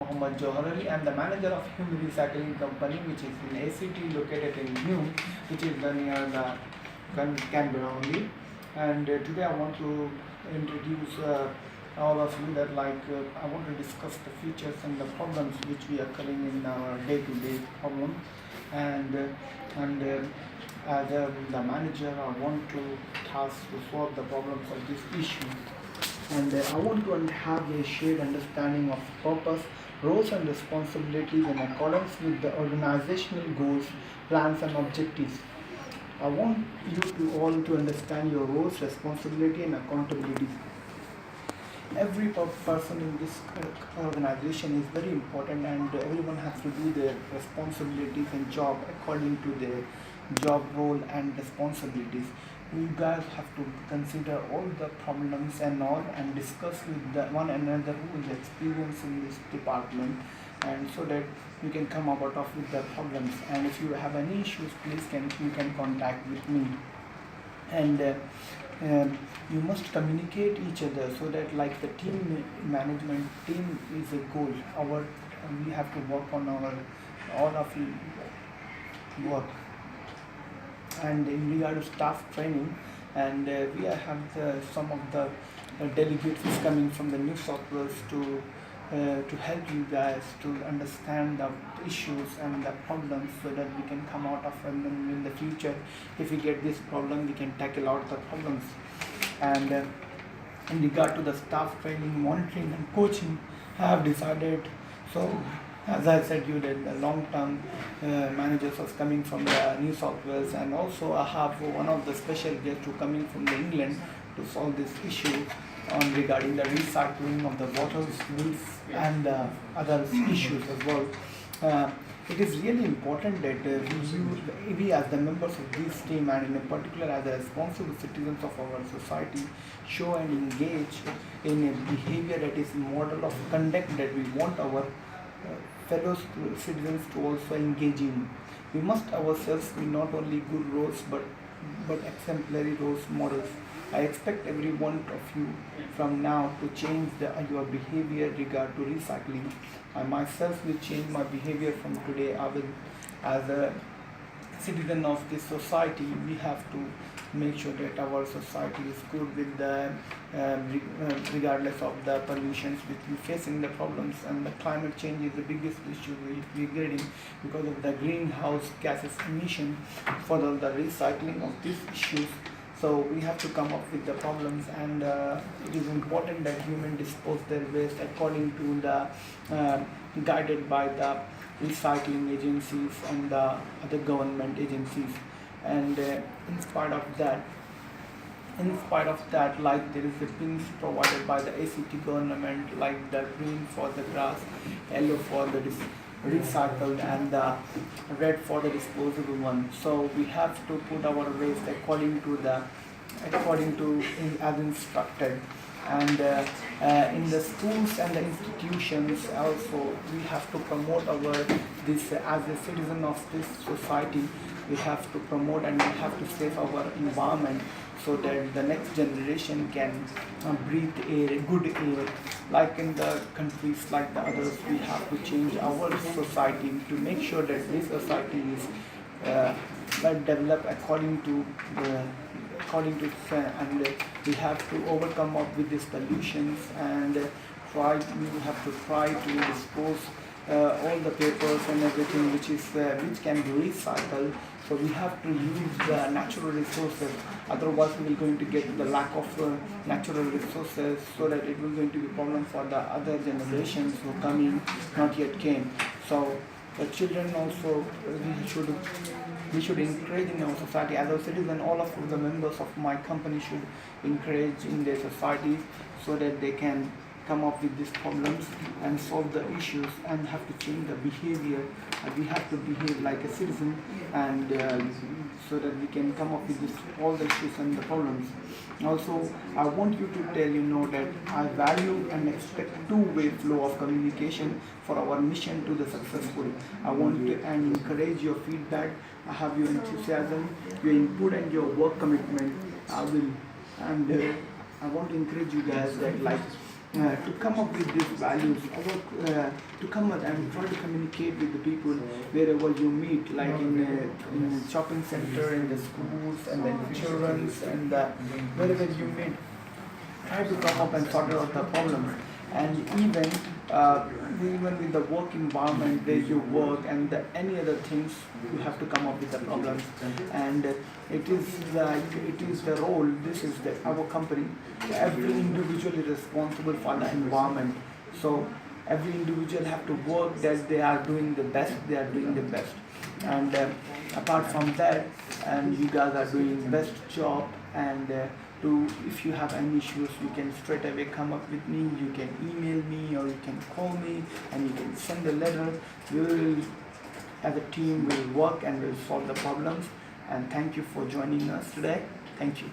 Mohammad Johar Ali. I'm the manager of Hume Recycling Company, which is in ACT, located in Hume, which is near the Canberra only. And today I want to introduce all of you that I want to discuss the features and the problems which we are occurring in our day-to-day problem. And the manager, I want to task to solve the problems of this issue. And I want to have a shared understanding of purpose, roles and responsibilities in accordance with the organizational goals, plans and objectives. I want you to all to understand your roles, responsibility and accountability. Every person in this organization is very important, and everyone has to do their responsibilities and job according to their job role and responsibilities. You guys have to consider all the problems and all and discuss with one another who is experienced in this department, and so that you can come out of with the problems. And if you have any issues, please you can contact with me. And you must communicate each other, so that like the team management team is a goal. We have to work on our all of you work. And in regard to staff training, and we have some of the delegates is coming from the New South Wales to help you guys to understand the issues and the problems, so that we can come out of them in the future. If we get this problem, we can tackle out the problems. And in regard to the staff training, monitoring and coaching, I have decided, so as I said you that the long-term managers are coming from the New South Wales, and also I have one of the special guests who coming from the England to solve this issue on regarding the recycling of the bottles, meals and other issues as well. It is really important that we as the members of this team, and in particular as the responsible citizens of our society, show and engage in a behavior that is model of conduct that we want our fellow citizens to also engage in. We must ourselves be not only good roles but exemplary role models. I expect every one of you from now to change your behavior regard to recycling. I myself will change my behavior from today. I will, as a citizen of this society, we have to make sure that our society is good with the regardless of the pollutions which we facing the problems. And the climate change is the biggest issue we're getting because of the greenhouse gases emission for the recycling of these issues. So we have to come up with the problems, and it is important that human dispose their waste according to the guided by the recycling agencies and the other government agencies. And in spite of that, like there is the pins provided by the ACT government, like the green for the grass, yellow for the recycled, and the red for the disposable one. So we have to put our waste according to as instructed. And in the schools and the institutions also, we have to promote this as a citizen of this society. We have to promote and we have to save our environment, so that the next generation can breathe air, good air. Like in the countries like the others, we have to change our society to make sure that this society is well developed according to and we have to overcome up with these pollutions, and we have to try to dispose all the papers and everything which can be recycled. So we have to use the natural resources, otherwise we will going to get the lack of natural resources, so that it will going to be a problem for the other generations who coming not yet came. So the children also, we should encourage in our society as a citizen. All of the members of my company should encourage in their societies, so that they can come up with these problems and solve the issues, and have to change the behavior. We have to behave like a citizen, and so that we can come up with all the issues and the problems. Also, I want you to that I value and expect two-way flow of communication for our mission to the successful. I want to and encourage your feedback. I have your enthusiasm, your input and your work commitment. I will, and I want to encourage you guys that to come up with these values, to come up and try to communicate with the people wherever you meet, like in the shopping center, in the schools, and then the children's, and wherever you meet, try to come up and sort out the problems. And even with the work environment where you work and any other things, you have to come up with the problems. And it is the role. This is our company. Every individual is responsible for the environment. So every individual have to work that they are doing the best. They are doing the best. And apart from that, and you guys are doing best job. And if you have any issues, you can straight away come up with me. You can email me or you can call me, and you can send a letter. We will, as a team, will work and will solve the problems. And thank you for joining us today. Thank you.